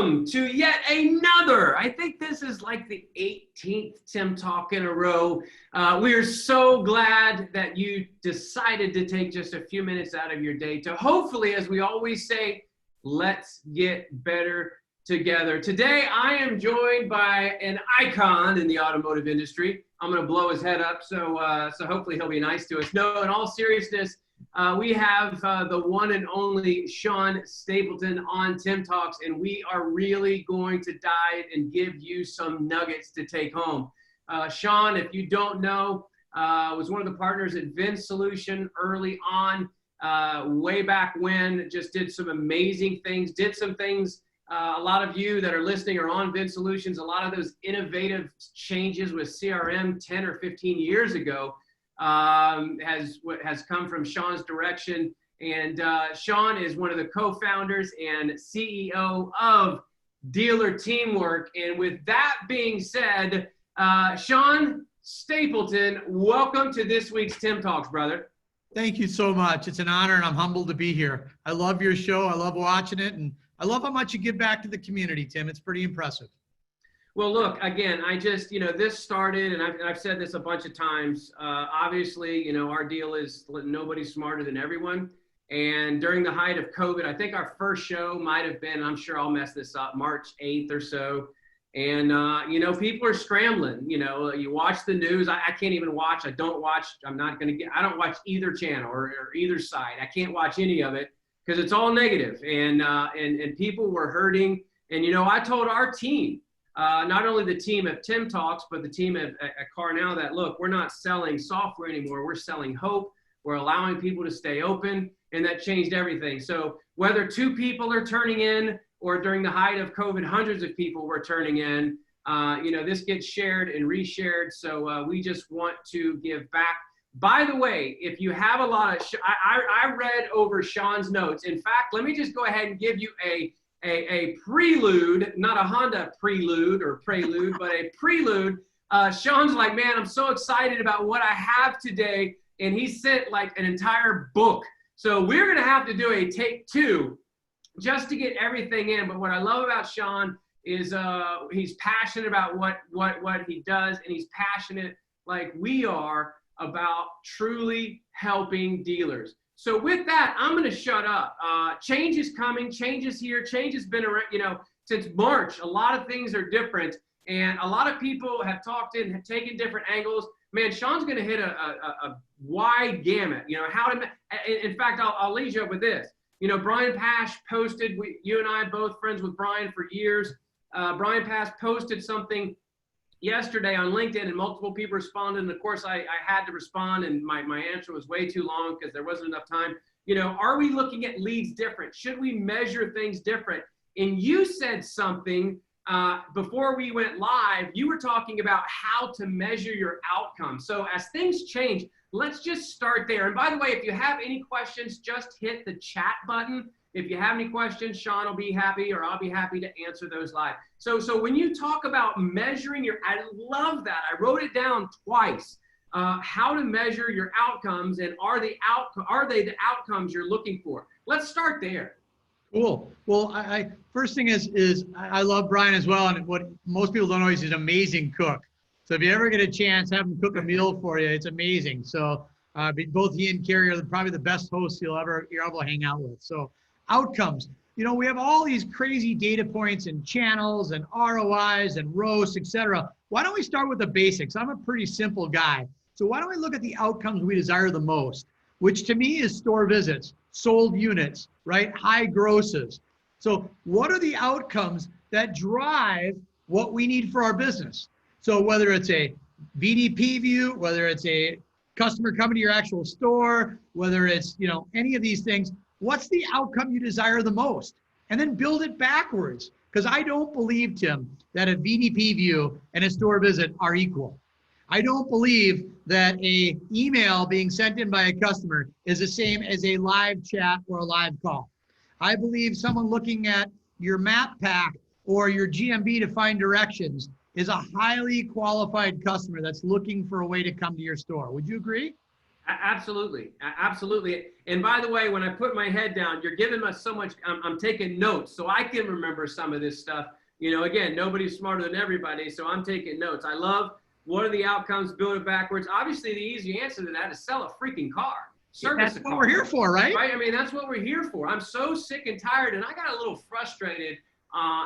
welcome to yet another, I think this is like the 18th Tim Talk in a row. We are so glad that you decided to take just a few minutes out of your day to hopefully, as we always say, let's get better together. Today, I am joined by an icon in the automotive industry. I'm going to blow his head up, so hopefully he'll be nice to us. No, in all seriousness, we have the one and only Sean Stapleton on Tim Talks, and we are really going to dive and give you some nuggets to take home. Sean, if you don't know, was one of the partners at Vin Solution early on, way back when, just did some amazing things, did some things. A lot of you that are listening are on Vin Solutions. A lot of those innovative changes with CRM 10 or 15 years ago has come from Sean's direction. And Sean is one of the co-founders and CEO of Dealer Teamwork. And with that being said, Sean Stapleton, welcome to this week's Tim Talks, brother. Thank you so much. It's an honor, and I'm humbled to be here. I love your show. I love watching it, and I love how much you give back to the community, Tim. It's pretty impressive. Well, look, again, I just, this started, and I've said this a bunch of times. Obviously, our deal is nobody's smarter than everyone. And during the height of COVID, I think our first show might have been, I'm sure I'll mess this up, March 8th or so. And, people are scrambling. You watch the news. I can't even watch. I don't watch. I don't watch either channel or either side. I can't watch any of it because it's all negative. And people were hurting. And, I told our team, not only the team at Tim Talks, but the team at CarNow that, look, we're not selling software anymore. We're selling hope. We're allowing people to stay open. And that changed everything. So whether 2 people are turning in or during the height of COVID, hundreds of people were turning in, this gets shared and reshared. So we just want to give back. By the way, if you have a lot of, I read over Sean's notes. In fact, let me just go ahead and give you a prelude, not a Honda prelude or prelude, but a prelude. Sean's like, man, I'm so excited about what I have today. And he sent like an entire book. So we're going to have to do a take 2 just to get everything in. But what I love about Sean is he's passionate about what he does, and he's passionate like we are about truly helping dealers. So with that, I'm going to shut up. Change is coming. Change is here. Change has been around, since March. A lot of things are different, and a lot of people have talked in, have taken different angles. Man, Sean's going to hit a wide gamut. In fact, I'll lead you up with this. Brian Pash posted, you and I both friends with Brian for years. Brian Pash posted something yesterday on LinkedIn, and multiple people responded. And of course, I had to respond, and my answer was way too long because there wasn't enough time. Are we looking at leads different? Should we measure things different? And you said something before we went live. You were talking about how to measure your outcome. So as things change, let's just start there. And by the way, if you have any questions, just hit the chat button. If you have any questions, Sean will be happy, or I'll be happy to answer those live. So when you talk about measuring I love that. I wrote it down twice. How to measure your outcomes, and are they the outcomes you're looking for? Let's start there. Cool. Well, first thing is I love Brian as well, and what most people don't know is he's an amazing cook. So if you ever get a chance, have him cook a meal for you. It's amazing. So both he and Carrie are probably the best hosts you're ever hang out with. So outcomes. We have all these crazy data points and channels and ROIs and ROAS, etc. Why don't we start with the basics? I'm a pretty simple guy. So why don't we look at the outcomes we desire the most, which to me is store visits, sold units, right? High grosses. So what are the outcomes that drive what we need for our business? So whether it's a VDP view, whether it's a customer coming to your actual store, whether it's, any of these things, what's the outcome you desire the most? And then build it backwards. Because I don't believe, Tim, that a VDP view and a store visit are equal. I don't believe that a email being sent in by a customer is the same as a live chat or a live call. I believe someone looking at your map pack or your GMB to find directions is a highly qualified customer that's looking for a way to come to your store. Would you agree? Absolutely. Absolutely. And by the way, when I put my head down, you're giving us so much, I'm taking notes so I can remember some of this stuff. You know, again, nobody's smarter than everybody. So I'm taking notes. I love what are the outcomes, build it backwards. Obviously, the easy answer to that is sell a freaking car. Service That's a what car. we're here for, right? Right? I mean, that's what we're here for. I'm so sick and tired. And I got a little frustrated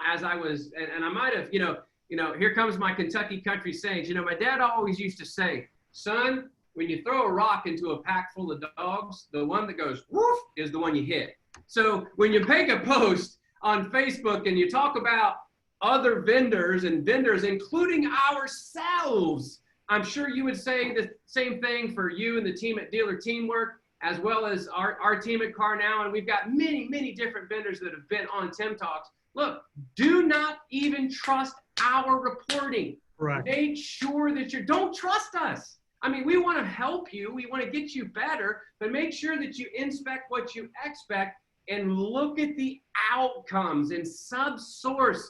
as I was, and I might have, here comes my Kentucky country sayings. You know, my dad always used to say, son, when you throw a rock into a pack full of dogs, the one that goes woof is the one you hit. So when you make a post on Facebook and you talk about other vendors and vendors, including ourselves, I'm sure you would say the same thing for you and the team at Dealer Teamwork, as well as our team at Car Now. And we've got many, many different vendors that have been on Tim Talks. Look, do not even trust our reporting. Correct. Make sure that don't trust us. I mean, we want to help you. We want to get you better, but make sure that you inspect what you expect and look at the outcomes and subsource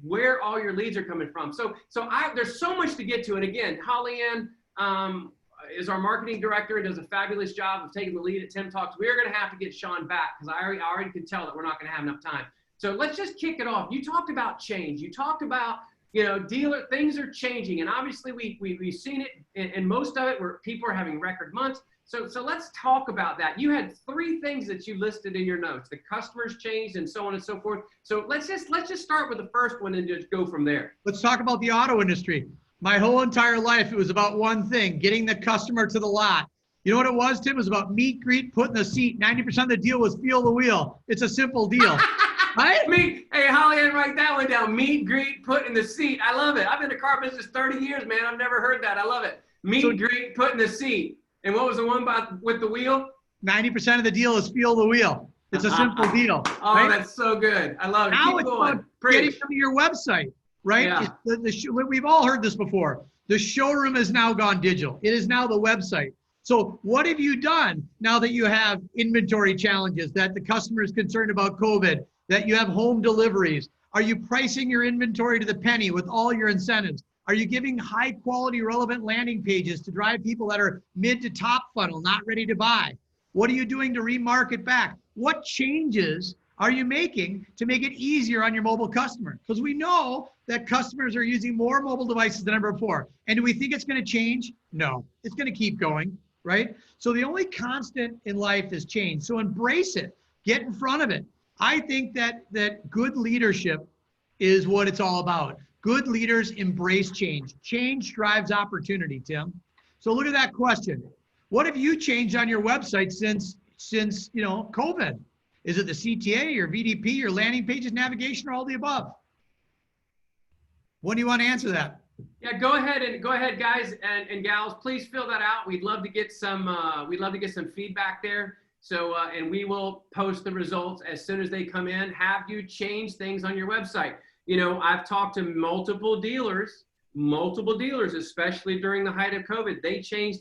where all your leads are coming from. So there's so much to get to. And again, Holly Ann is our marketing director and does a fabulous job of taking the lead at Tim Talks. We're going to have to get Sean back because I already can tell that we're not going to have enough time. So let's just kick it off. You talked about change. You talked about, dealer, things are changing. And obviously we've seen it and most of it where people are having record months. So let's talk about that. You had 3 things that you listed in your notes. The customers changed and so on and so forth. So let's just start with the first one and just go from there. Let's talk about the auto industry. My whole entire life, it was about one thing, getting the customer to the lot. You know what it was, Tim? It was about meet, greet, put in the seat. 90% of the deal was feel the wheel. It's a simple deal. Right? Hey, Holly Ann, write that one down. Meet, greet, put in the seat. I love it. I've been in the car business 30 years, man. I've never heard that. I love it. Meet, greet, put in the seat. And what was the one with the wheel? 90% of the deal is feel the wheel. It's a simple deal. Oh, right? That's so good. I love it. Now Keep it's going. about getting them to your website, right? Yeah. We've all heard this before. The showroom has now gone digital. It is now the website. So what have you done now that you have inventory challenges, that the customer is concerned about COVID, that you have home deliveries? Are you pricing your inventory to the penny with all your incentives? Are you giving high quality relevant landing pages to drive people that are mid to top funnel, not ready to buy? What are you doing to remarket back? What changes are you making to make it easier on your mobile customer? Because we know that customers are using more mobile devices than ever before. And do we think it's going to change? No, it's going to keep going, right? So the only constant in life is change. So embrace it, get in front of it. I think that good leadership is what it's all about. Good leaders embrace change. Change drives opportunity, Tim. So look at that question. What have you changed on your website since COVID? Is it the CTA, your VDP, your landing pages, navigation, or all the above? When do you want to answer that? Yeah, go ahead, guys and gals. Please fill that out. We'd love to get some feedback there. So and we will post the results as soon as they come in. Have you changed things on your website? I've talked to multiple dealers, especially during the height of COVID. They changed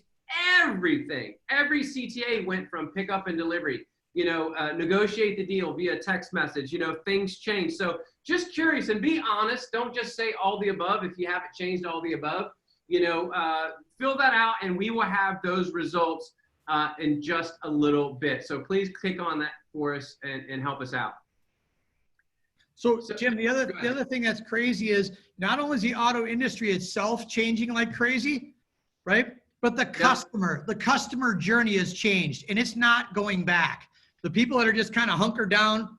everything. Every CTA went from pickup and delivery. Negotiate the deal via text message. Things change. So just curious and be honest. Don't just say all the above if you haven't changed all the above. Fill that out and we will have those results in just a little bit. So please click on that for us and help us out. So Jim, the other thing that's crazy is not only is the auto industry itself changing like crazy, right? But the customer journey has changed and it's not going back. The people that are just kind of hunkered down,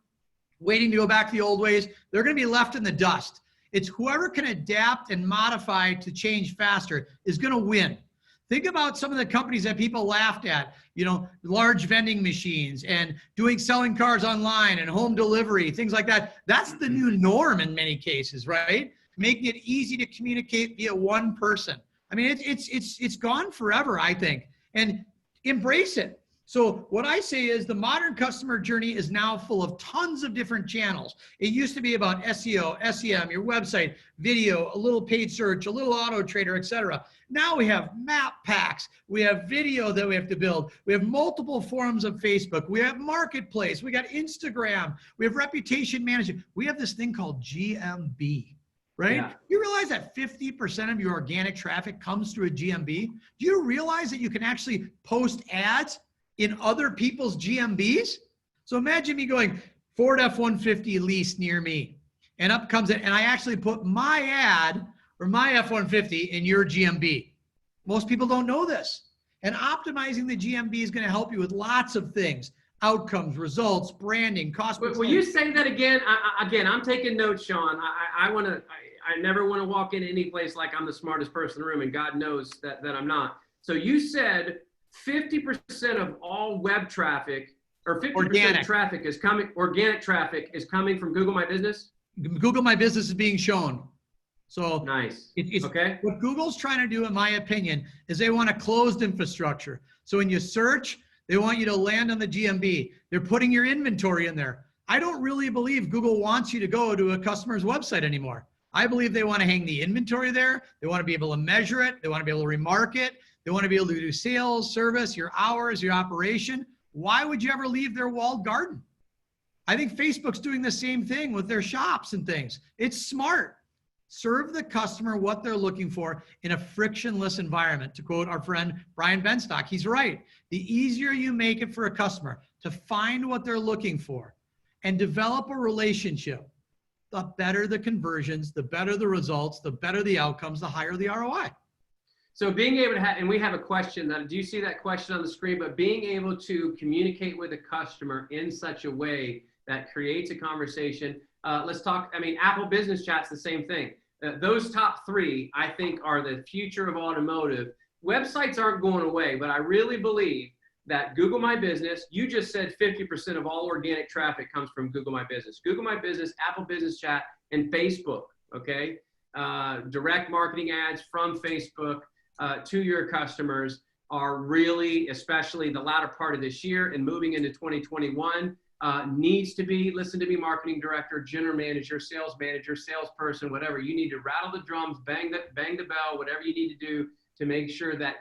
waiting to go back to the old ways, they're going to be left in the dust. It's whoever can adapt and modify to change faster is going to win. Think about some of the companies that people laughed at, large vending machines and selling cars online and home delivery, things like that. That's the new norm in many cases, right? Making it easy to communicate via one person. I mean, it's gone forever, I think, and embrace it. So what I say is the modern customer journey is now full of tons of different channels. It used to be about SEO, SEM, your website, video, a little paid search, a little auto trader, etc. Now we have map packs. We have video that we have to build. We have multiple forms of Facebook. We have marketplace. We got Instagram. We have reputation management. We have this thing called GMB. right? Yeah. You realize that 50% of your organic traffic comes through a GMB? Do you realize that you can actually post ads in other people's GMBs? So imagine me going, Ford F-150 lease near me, and up comes it, and I actually put my ad or my F-150 in your GMB. Most people don't know this. And optimizing the GMB is going to help you with lots of things: outcomes, results, branding, cost. Will you say that again? Again, I'm taking notes, Sean. I never want to walk into any place like I'm the smartest person in the room, and God knows that I'm not. So you said 50% of all web traffic, or 50% of traffic is coming, organic traffic is coming from Google My Business? Google My Business is being shown. So nice. It's okay. What Google's trying to do, in my opinion, is they want a closed infrastructure. So when you search, they want you to land on the GMB. They're putting your inventory in there. I don't really believe Google wants you to go to a customer's website anymore. I believe they want to hang the inventory there. They want to be able to measure it. They want to be able to remark it. They want to be able to do sales, service, your hours, your operation. Why would you ever leave their walled garden? I think Facebook's doing the same thing with their shops and things. It's smart. Serve the customer what they're looking for in a frictionless environment. To quote our friend Brian Benstock, he's right. The easier you make it for a customer to find what they're looking for and develop a relationship, the better the conversions, the better the results, the better the outcomes, the higher the ROI. So being able to have, and we have a question, do you see that question on the screen? But being able to communicate with a customer in such a way that creates a conversation. Let's talk, Apple Business Chat's the same thing. Those top three, I think, are the future of automotive. Websites aren't going away, but I really believe that Google My Business, you just said 50% of all organic traffic comes from Google My Business. Google My Business, Apple Business Chat, and Facebook, okay? Direct marketing ads from Facebook to your customers are really, especially the latter part of this year and moving into 2021, needs to be, listen to me, marketing director, general manager, salesperson, whatever. You need to rattle the drums, bang the bell, whatever you need to do to make sure that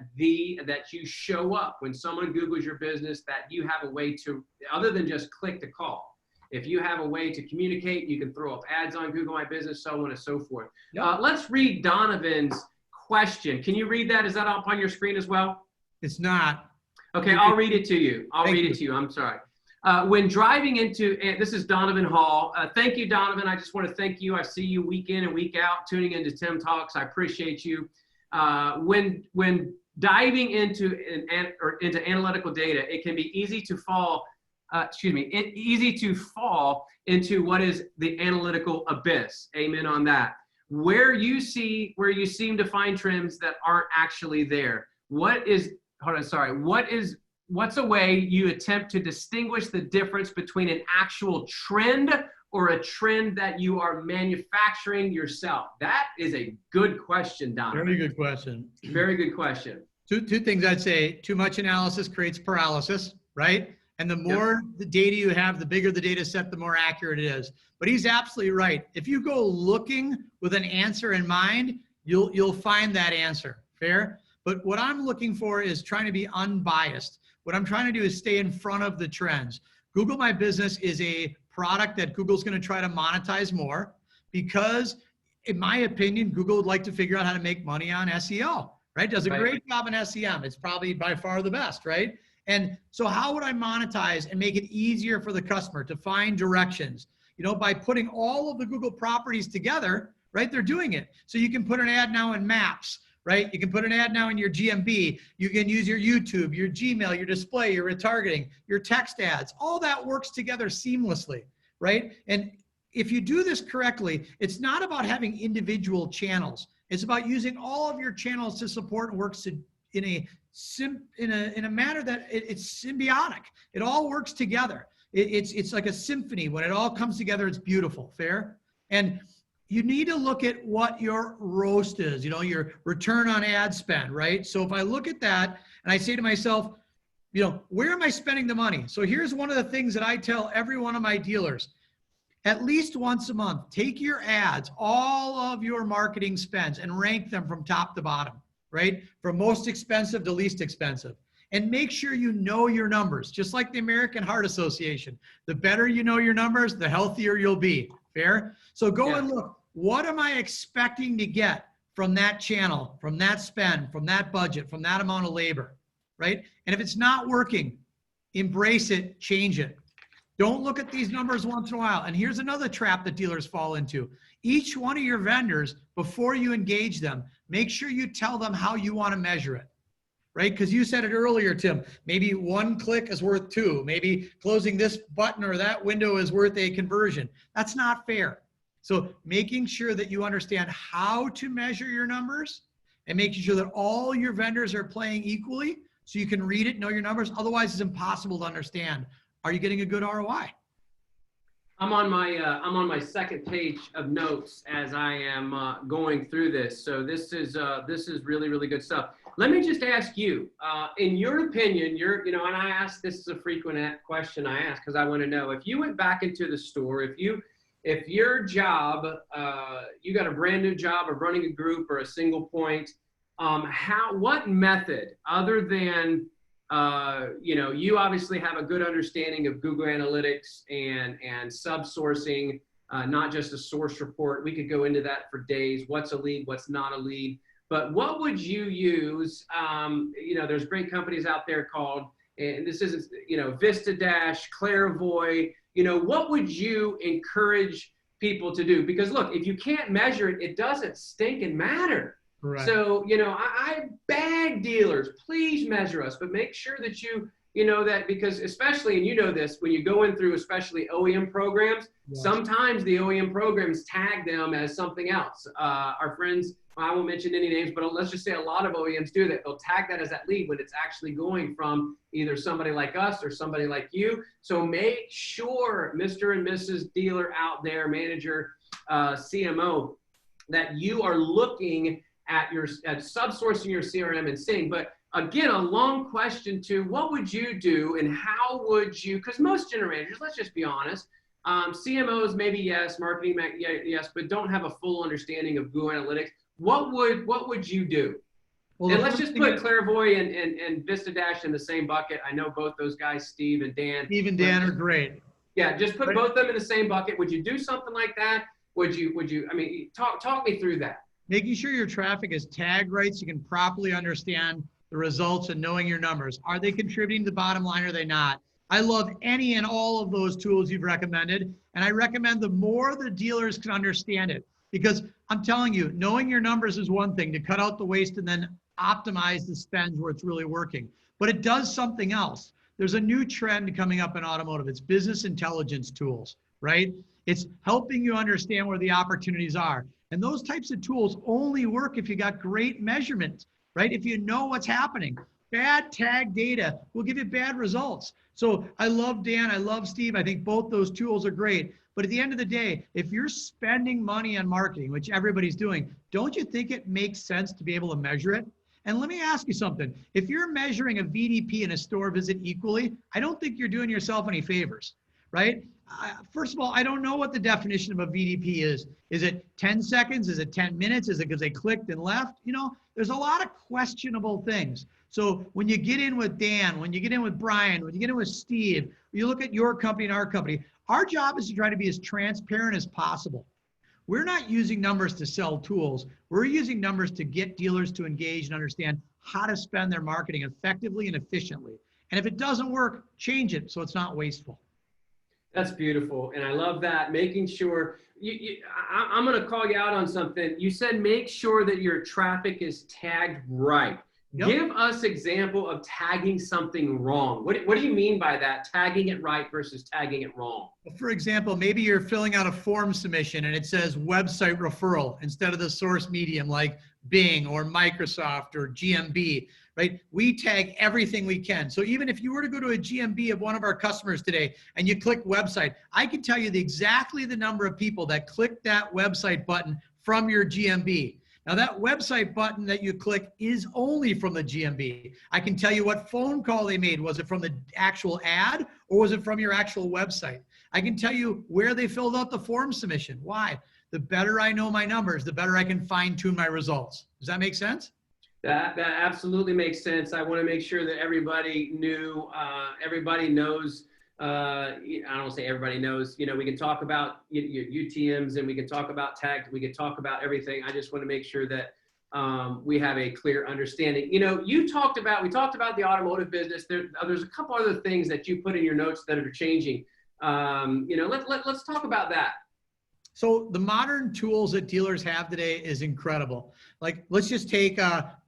you show up when someone Googles your business, that you have a way to, other than just click the call. If you have a way to communicate, you can throw up ads on Google My Business, so on and so forth. Yep. Let's read Donovan's question. Can you read that? Is that up on your screen as well? It's not. Okay, I'll read it to you. I'm sorry. When driving into, and this is Donovan Hall. Thank you, Donovan. I just want to thank you. I see you week in and week out tuning into Tim Talks. I appreciate you. When diving into analytical data, it can be easy to fall. Easy to fall into what is the analytical abyss. Amen on that. Where you seem to find trends that aren't actually there. What's a way you attempt to distinguish the difference between an actual trend or a trend that you are manufacturing yourself? That is a good question, Donovan. Very good question. Very good question. Two things I'd say. Too much analysis creates paralysis, right? And the more the data you have, the bigger the data set, the more accurate it is. But he's absolutely right. If you go looking with an answer in mind, you'll find that answer. Fair? But what I'm looking for is trying to be unbiased. What I'm trying to do is stay in front of the trends. Google My Business is a product that Google's going to try to monetize more because, in my opinion, Google would like to figure out how to make money on SEO, right? Does a great job in SEM. It's probably by far the best, right? And so how would I monetize and make it easier for the customer to find directions? By putting all of the Google properties together, right? They're doing it. So you can put an ad now in Maps, right? You can put an ad now in your GMB. You can use your YouTube, your Gmail, your display, your retargeting, your text ads. All that works together seamlessly, right? And if you do this correctly, it's not about having individual channels. It's about using all of your channels to support and works in a manner that it's symbiotic. It all works together. It's like a symphony. When it all comes together, it's beautiful. Fair? And you need to look at what your roast is, your return on ad spend, right? So if I look at that and I say to myself, where am I spending the money? So here's one of the things that I tell every one of my dealers. At least once a month, take your ads, all of your marketing spends, and rank them from top to bottom, right? From most expensive to least expensive. And make sure you know your numbers, just like the American Heart Association. The better you know your numbers, the healthier you'll be. Fair? So go and look. what am I expecting to get from that channel, from that spend, from that budget, from that amount of labor, right? And if it's not working, embrace it, change it. Don't look at these numbers once in a while. And here's another trap that dealers fall into. Each one of your vendors, before you engage them, make sure you tell them how you want to measure it, right? Because you said it earlier, Tim, maybe one click is worth two. Maybe closing this button or that window is worth a conversion. That's not fair. So making sure that you understand how to measure your numbers and making sure that all your vendors are playing equally so you can read it, know your numbers. Otherwise, it's impossible to understand. Are you getting a good ROI? I'm on my second page of notes as I am going through this. So this is really, really good stuff. Let me just ask you, in your opinion, and I ask, this is a frequent question I ask because I want to know, if you went back into the store, if your job, you got a brand new job of running a group or a single point, what method other than you obviously have a good understanding of Google Analytics and sub-sourcing, not just a source report. We could go into that for days. What's a lead? What's not a lead? But what would you use? There's great companies out there called, and this isn't, VistaDash, Clairvoy. What would you encourage people to do? Because look, if you can't measure it, it doesn't stinking matter. Right. So, I beg dealers, please measure us, but make sure that that, because especially, and this, when you go in through especially OEM programs, yes, sometimes the OEM programs tag them as something else. Our friends, I won't mention any names, but let's just say a lot of OEMs do that. They'll tag that as that lead when it's actually going from either somebody like us or somebody like you. So make sure, Mr. and Mrs. Dealer out there, manager, CMO, that you are looking at subsourcing your CRM and seeing. But again, a long question to what would you do and how would you, because most general managers, let's just be honest, CMOs maybe yes, marketing yes, but don't have a full understanding of Google Analytics. What would you do? Well, and let's just put Clairvoy and VistaDash in the same bucket. I know both those guys, Steve and Dan. Steve and Dan are great. Yeah, just put both of them in the same bucket. Would you do something like that? Would you, I mean, talk me through that. Making sure your traffic is tagged right so you can properly understand the results and knowing your numbers. Are they contributing to the bottom line or are they not? I love any and all of those tools you've recommended. And I recommend the more the dealers can understand it. Because I'm telling you, knowing your numbers is one thing, to cut out the waste and then optimize the spends where it's really working. But it does something else. There's a new trend coming up in automotive. It's business intelligence tools, right? It's helping you understand where the opportunities are. And those types of tools only work if you got great measurement, right? If you know what's happening. Bad tag data will give you bad results. So I love Dan, I love Steve. I think both those tools are great. But at the end of the day, if you're spending money on marketing, which everybody's doing, don't you think it makes sense to be able to measure it? And let me ask you something. If you're measuring a VDP and a store visit equally, I don't think you're doing yourself any favors, right? First of all, I don't know what the definition of a VDP is. Is it 10 seconds? Is it 10 minutes? Is it because they clicked and left? There's a lot of questionable things. So when you get in with Dan, when you get in with Brian, when you get in with Steve, you look at your company and our company, our job is to try to be as transparent as possible. We're not using numbers to sell tools. We're using numbers to get dealers to engage and understand how to spend their marketing effectively and efficiently. And if it doesn't work, change it so it's not wasteful. That's beautiful. And I love that. Making sure, I'm going to call you out on something. You said make sure that your traffic is tagged right. Yep. Give us example of tagging something wrong. What do you mean by that? Tagging it right versus tagging it wrong. For example, maybe you're filling out a form submission and it says website referral instead of the source medium like Bing or Microsoft or GMB, right? We tag everything we can. So even if you were to go to a GMB of one of our customers today and you click website, I can tell you exactly the number of people that clicked that website button from your GMB. Now that website button that you click is only from the GMB. I can tell you what phone call they made. Was it from the actual ad or was it from your actual website? I can tell you where they filled out the form submission. Why? The better I know my numbers, the better I can fine tune my results. Does that make sense? That absolutely makes sense. I want to make sure that everybody knows I don't say everybody knows, you know, we can talk about your UTMs and we can talk about tech, we can talk about everything. I just want to make sure that we have a clear understanding. You know, we talked about the automotive business. There's a couple other things that you put in your notes that are changing. You know, let's talk about that. So the modern tools that dealers have today is incredible. Like, let's just take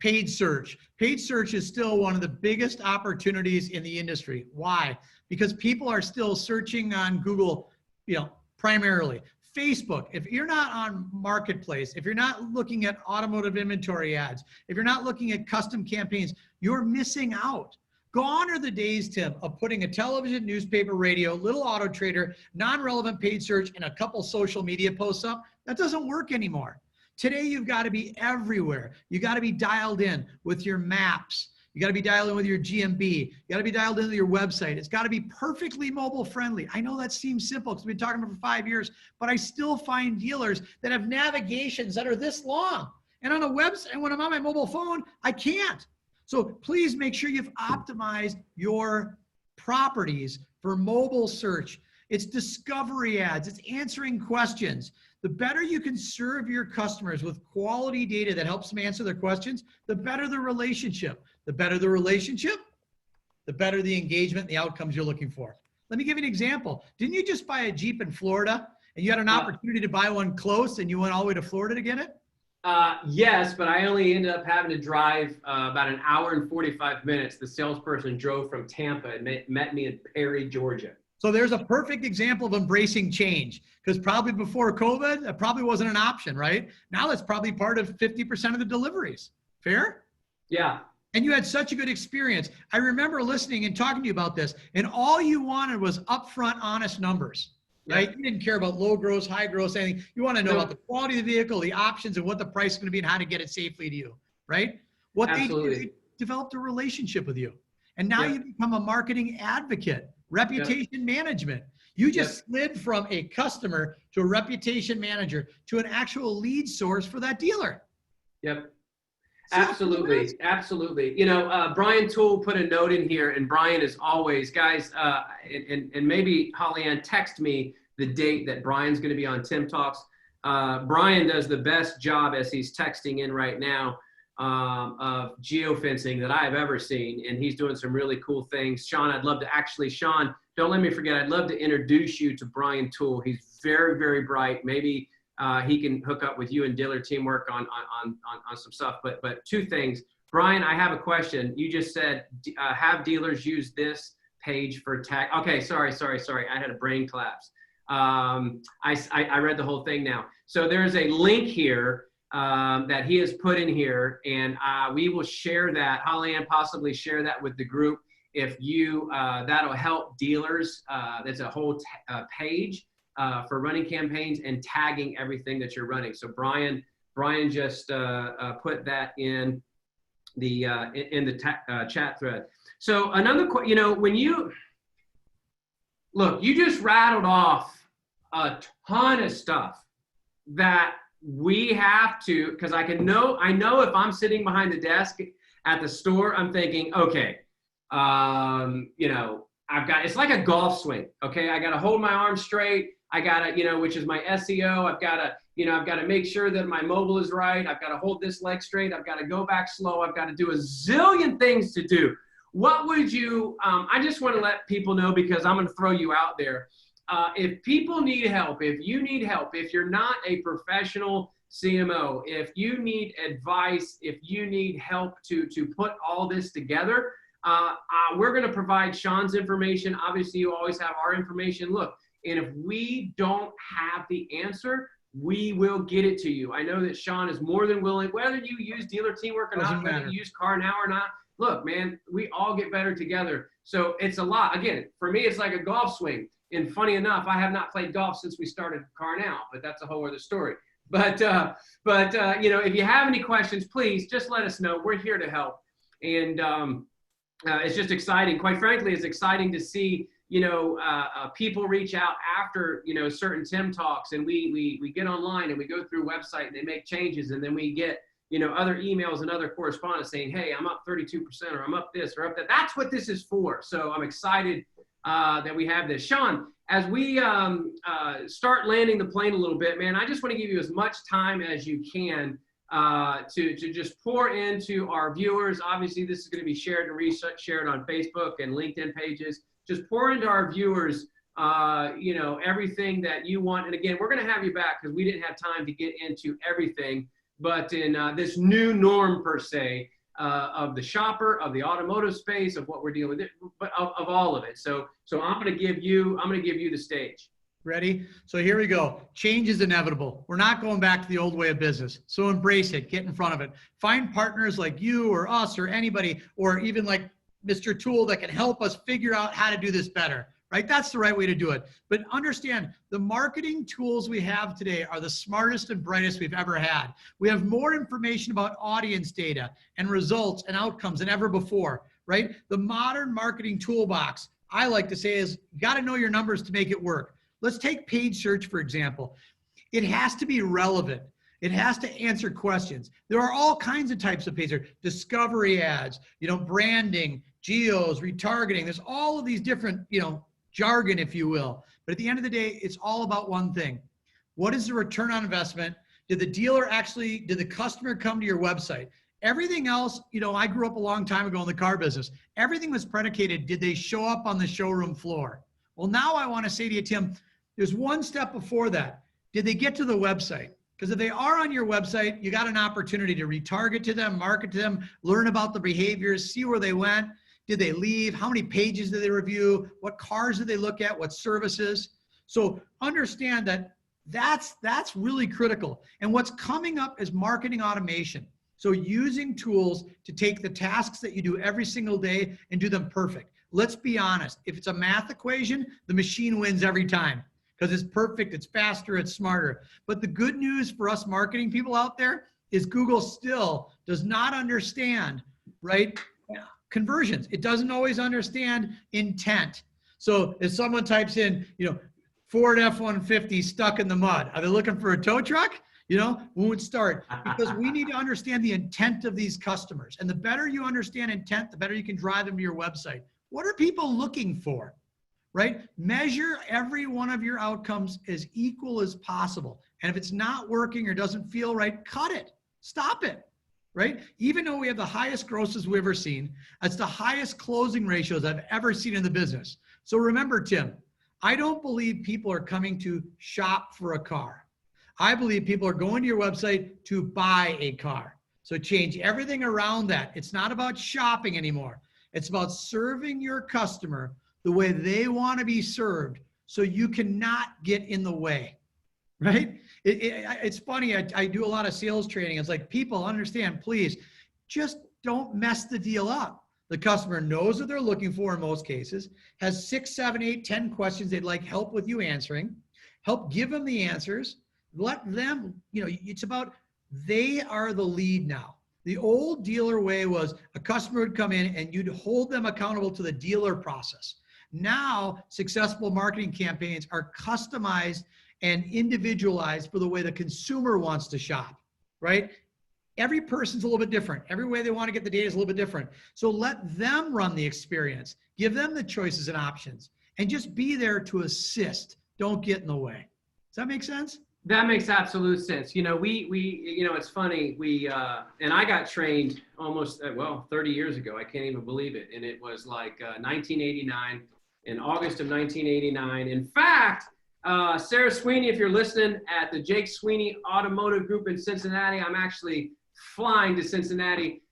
paid search. Paid search is still one of the biggest opportunities in the industry. Why? Because people are still searching on Google, you know, primarily. Facebook, if you're not on Marketplace, if you're not looking at automotive inventory ads, if you're not looking at custom campaigns, you're missing out. Gone are the days, Tim, of putting a television, newspaper, radio, little auto trader, non-relevant paid search, and a couple social media posts up. That doesn't work anymore. Today, you've got to be everywhere. You got to be dialed in with your maps. You got to be dialed in with your GMB. You got to be dialed into your website. It's got to be perfectly mobile friendly. I know that seems simple because we've been talking about it for 5 years, but I still find dealers that have navigations that are this long. And on a website, when I'm on my mobile phone, I can't. So please make sure you've optimized your properties for mobile search. It's discovery ads. It's answering questions. The better you can serve your customers with quality data that helps them answer their questions, the better the relationship. The better the relationship, the better the engagement, the outcomes you're looking for. Let me give you an example. Didn't you just buy a Jeep in Florida and you had an opportunity to buy one close and you went all the way to Florida to get it? Yes, but I only ended up having to drive about an hour and 45 minutes. The salesperson drove from Tampa and met me in Perry, Georgia. So there's a perfect example of embracing change, because probably before COVID, that probably wasn't an option, right? Now that's probably part of 50% of the deliveries. Fair? Yeah. And you had such a good experience. I remember listening and talking to you about this, and all you wanted was upfront, honest numbers. Right? Yep. You didn't care about low gross, high gross, anything. You want to know about the quality of the vehicle, the options, and what the price is going to be and how to get it safely to you, right? What Absolutely. they developed a relationship with you. And now Yep. you become a marketing advocate, reputation management. You just slid from a customer to a reputation manager to an actual lead source for that dealer. Yep. Absolutely. Absolutely. You know, Brian Toole put a note in here, and Brian, as always, guys, and maybe Holly Ann, text me the date that Brian's going to be on Tim Talks. Brian does the best job, as he's texting in right now, of geofencing that I've ever seen. And he's doing some really cool things. Sean, I'd love to actually, Sean, don't let me forget, I'd love to introduce you to Brian Toole. He's very, very bright. Maybe he can hook up with you and dealer teamwork on some stuff. But two things. Brian, I have a question. You just said, have dealers use this page for tag. Okay, sorry. I had a brain collapse. I read the whole thing now. So there's a link here that he has put in here, and we will share that. Holly Ann, possibly share that with the group. If you, that'll help dealers. That's a whole page for running campaigns and tagging everything that you're running. So Brian just put that in the chat thread. So another, you know, when you look, you just rattled off a ton of stuff that we have to, because I know if I'm sitting behind the desk at the store, I'm thinking, okay, you know, it's like a golf swing. Okay. I got to hold my arm straight. I got to, you know, which is my SEO. I've got to make sure that my mobile is right. I've got to hold this leg straight. I've got to go back slow. I've got to do a zillion things to do. What would you, I just want to let people know, because I'm going to throw you out there. If people need help, if you need help, if you're not a professional CMO, if you need advice, if you need help to put all this together, we're going to provide Sean's information. Obviously, you always have our information. Look, and if we don't have the answer, we will get it to you. I know that Sean is more than willing, whether you use dealer teamwork or not, whether you use Car Now or not. Look, man, we all get better together. So it's a lot. Again, for me, it's like a golf swing. And funny enough, I have not played golf since we started Car Now, but that's a whole other story. But you know, if you have any questions, please just let us know. We're here to help. And it's just exciting. Quite frankly, it's exciting to see, you know, people reach out after, you know, certain Tim Talks, and we get online and we go through website and they make changes, and then we get, you know, other emails and other correspondence saying, hey, I'm up 32%, or I'm up this or up that. That's what this is for. So I'm excited that we have this. Sean, as we start landing the plane a little bit, man, I just want to give you as much time as you can to just pour into our viewers. Obviously, this is going to be shared and reshared on Facebook and LinkedIn pages. Just pour into our viewers, you know, everything that you want. And again, we're going to have you back because we didn't have time to get into everything. But in this new norm, per se, of the shopper, of the automotive space, of what we're dealing with, but of all of it. So I'm going to give you the stage. Ready? So here we go. Change is inevitable. We're not going back to the old way of business. So embrace it. Get in front of it. Find partners like you or us or anybody, or even like Mr. Tool that can help us figure out how to do this better. Right? That's the right way to do it. But understand, the marketing tools we have today are the smartest and brightest we've ever had. We have more information about audience data and results and outcomes than ever before, right? The modern marketing toolbox, I like to say, is you got to know your numbers to make it work. Let's take paid search, for example. It has to be relevant. It has to answer questions. There are all kinds of types of paid search. Discovery ads, you know, branding, geos, retargeting. There's all of these different, you know, jargon, if you will. But at the end of the day, it's all about one thing. What is the return on investment? Did the customer come to your website? Everything else, you know, I grew up a long time ago in the car business. Everything was predicated, did they show up on the showroom floor? Well, now I want to say to you, Tim, there's one step before that. Did they get to the website? Because if they are on your website, you got an opportunity to retarget to them, market to them, learn about the behaviors, see where they went. Did they leave? How many pages did they review? What cars did they look at? What services? So understand that that's really critical. And what's coming up is marketing automation. So using tools to take the tasks that you do every single day and do them perfect. Let's be honest. If it's a math equation, the machine wins every time because it's perfect, it's faster, it's smarter. But the good news for us marketing people out there is Google still does not understand, right? Conversions. It doesn't always understand intent. So if someone types in, you know, Ford F-150 stuck in the mud, are they looking for a tow truck? You know, won't start, because we need to understand the intent of these customers. And the better you understand intent, the better you can drive them to your website. What are people looking for, right? Measure every one of your outcomes as equal as possible. And if it's not working or doesn't feel right, cut it, stop it. Right? Even though we have the highest grosses we've ever seen, that's the highest closing ratios I've ever seen in the business. So remember, Tim, I don't believe people are coming to shop for a car. I believe people are going to your website to buy a car. So change everything around that. It's not about shopping anymore. It's about serving your customer the way they want to be served so you cannot get in the way. Right? It's funny. I do a lot of sales training. It's like, people understand, please, just don't mess the deal up. The customer knows what they're looking for in most cases, has 6, 7, 8, 10 questions they'd like help with you answering. Help give them the answers. Let them, you know, it's about, they are the lead now. The old dealer way was a customer would come in and you'd hold them accountable to the dealer process. Now, successful marketing campaigns are customized and individualized for the way the consumer wants to shop, right? Every person's a little bit different. Every way they want to get the data is a little bit different. So let them run the experience. Give them the choices and options, and just be there to assist. Don't get in the way. Does that make sense? That makes absolute sense. You know, you know, it's funny. And I got trained almost, 30 years ago. I can't even believe it. And it was like 1989, in August of 1989. In fact, Sarah Sweeney, if you're listening, at the Jake Sweeney Automotive Group in Cincinnati, I'm actually flying to Cincinnati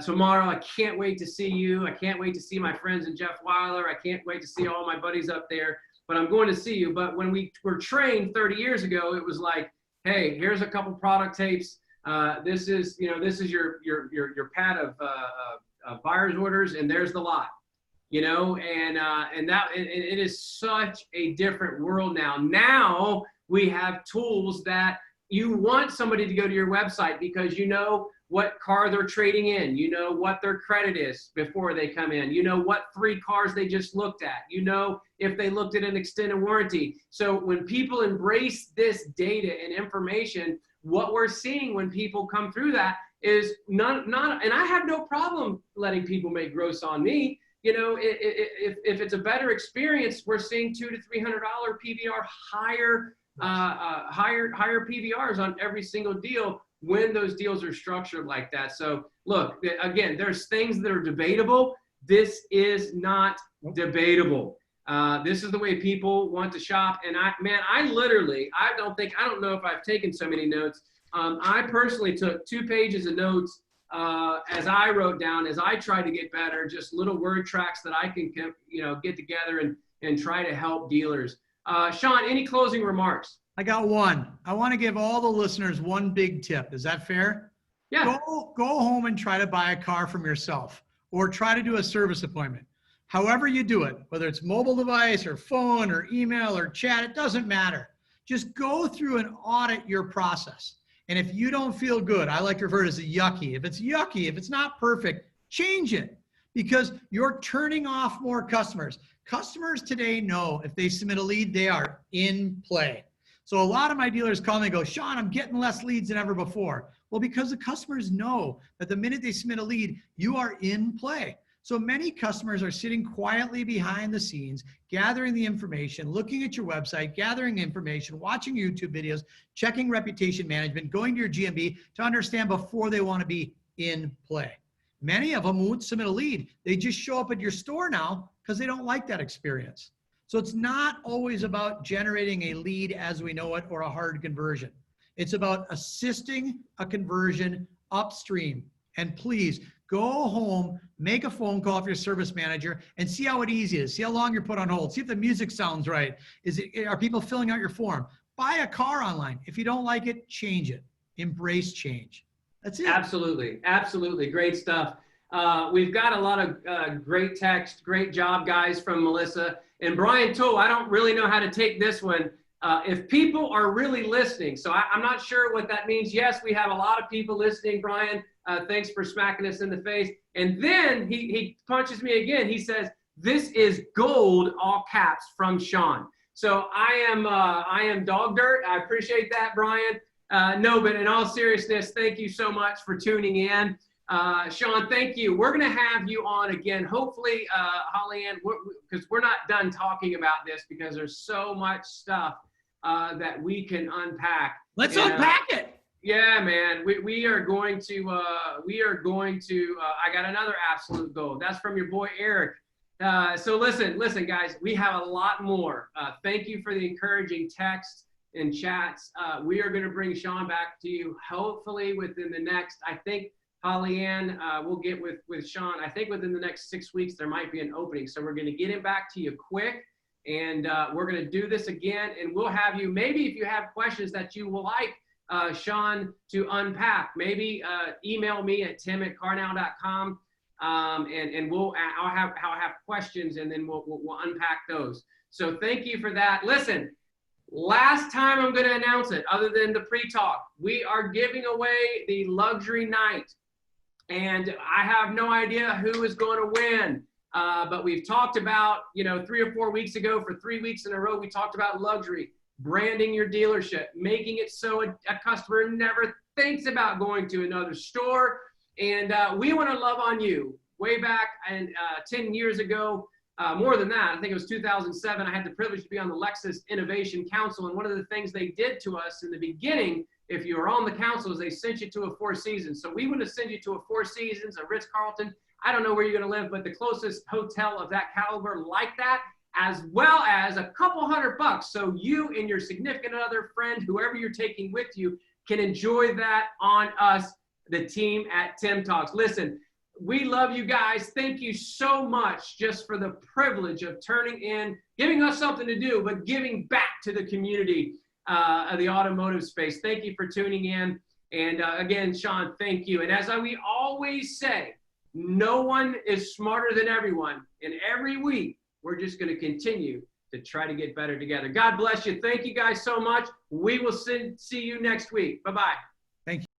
tomorrow. I can't wait to see you. I can't wait to see my friends and Jeff Weiler. I can't wait to see all my buddies up there, but I'm going to see you. But when we were trained 30 years ago, it was like, hey, here's a couple product tapes. This is your pad of buyer's orders, and there's the lot. You know, and it is such a different world now. Now we have tools that you want somebody to go to your website because you know what car they're trading in, you know what their credit is before they come in, you know what 3 cars they just looked at, you know if they looked at an extended warranty. So when people embrace this data and information, what we're seeing when people come through that is not, and I have no problem letting people make gross on me. if it's a better experience, we're seeing $200 to $300 PVR higher PVRs on every single deal when those deals are structured like that. So look, again, there's things that are debatable. This is not debatable. This is the way people want to shop. And I don't know if I've taken so many notes. I personally took 2 pages of notes as I wrote down, as I tried to get better, just little word tracks that I can, get together and try to help dealers. Sean, any closing remarks? I got one. I want to give all the listeners one big tip. Is that fair? Yeah. Go home and try to buy a car from yourself, or try to do a service appointment. However you do it, whether it's mobile device or phone or email or chat, it doesn't matter. Just go through and audit your process. And if you don't feel good, I like to refer to it as a yucky. If it's yucky, if it's not perfect, change it, because you're turning off more customers. Customers today know if they submit a lead, they are in play. So a lot of my dealers call me and go, Sean, I'm getting less leads than ever before. Well, because the customers know that the minute they submit a lead, you are in play. So many customers are sitting quietly behind the scenes, gathering the information, looking at your website, gathering information, watching YouTube videos, checking reputation management, going to your GMB to understand before they want to be in play. Many of them won't submit a lead. They just show up at your store now because they don't like that experience. So it's not always about generating a lead as we know it or a hard conversion. It's about assisting a conversion upstream. And please go home, make a phone call for your service manager and see how easy it is. See how long you're put on hold. See if the music sounds right. Are people filling out your form? Buy a car online. If you don't like it, change it. Embrace change. That's it. Absolutely. Absolutely. Great stuff. We've got a lot of great text. Great job, guys, from Melissa. And Brian Toll, I don't really know how to take this one. If people are really listening, so I'm not sure what that means. Yes, we have a lot of people listening, Brian. Thanks for smacking us in the face. And then he punches me again. He says, "This is gold," all caps, from Sean. So I am dog dirt. I appreciate that, Brian. No, but in all seriousness, thank you so much for tuning in. Sean, thank you. We're going to have you on again, hopefully, Holly Ann, because we're not done talking about this, because there's so much stuff that we can unpack. Let's unpack it. Yeah, man, we are going to, I got another absolute goal. That's from your boy, Eric. So listen, guys, we have a lot more. Thank you for the encouraging texts and chats. We are going to bring Sean back to you, hopefully within the next, I think, Holly Ann, we'll get with Sean. I think within the next 6 weeks, there might be an opening. So we're going to get him back to you quick. And we're going to do this again. And we'll have you, maybe if you have questions that you will like Sean to unpack, maybe email me at tim@carnow.com. And I'll have questions, and then we'll unpack those. So thank you for that. Listen, last time I'm going to announce it, other than the pre-talk, we are giving away the luxury night. And I have no idea who is going to win. But we've talked about, 3 or 4 weeks ago, for 3 weeks in a row, we talked about luxury, branding your dealership, making it so a customer never thinks about going to another store. And we want to love on you. Way back 10 years ago, more than that, I think it was 2007, I had the privilege to be on the Lexus Innovation Council. And one of the things they did to us in the beginning, if you were on the council, is they sent you to a Four Seasons. So we want to send you to a Four Seasons, a Ritz-Carlton. I don't know where you're going to live, but the closest hotel of that caliber like that, as well as a couple $100, so you and your significant other, friend, whoever you're taking with you, can enjoy that on us, the team at TIMTALKS. Listen, we love you guys. Thank you so much just for the privilege of turning in, giving us something to do, but giving back to the community of the automotive space. Thank you for tuning in. And again, Sean, thank you. And as we always say, no one is smarter than everyone. And every week, we're just going to continue to try to get better together. God bless you. Thank you guys so much. We will see you next week. Bye-bye. Thank you.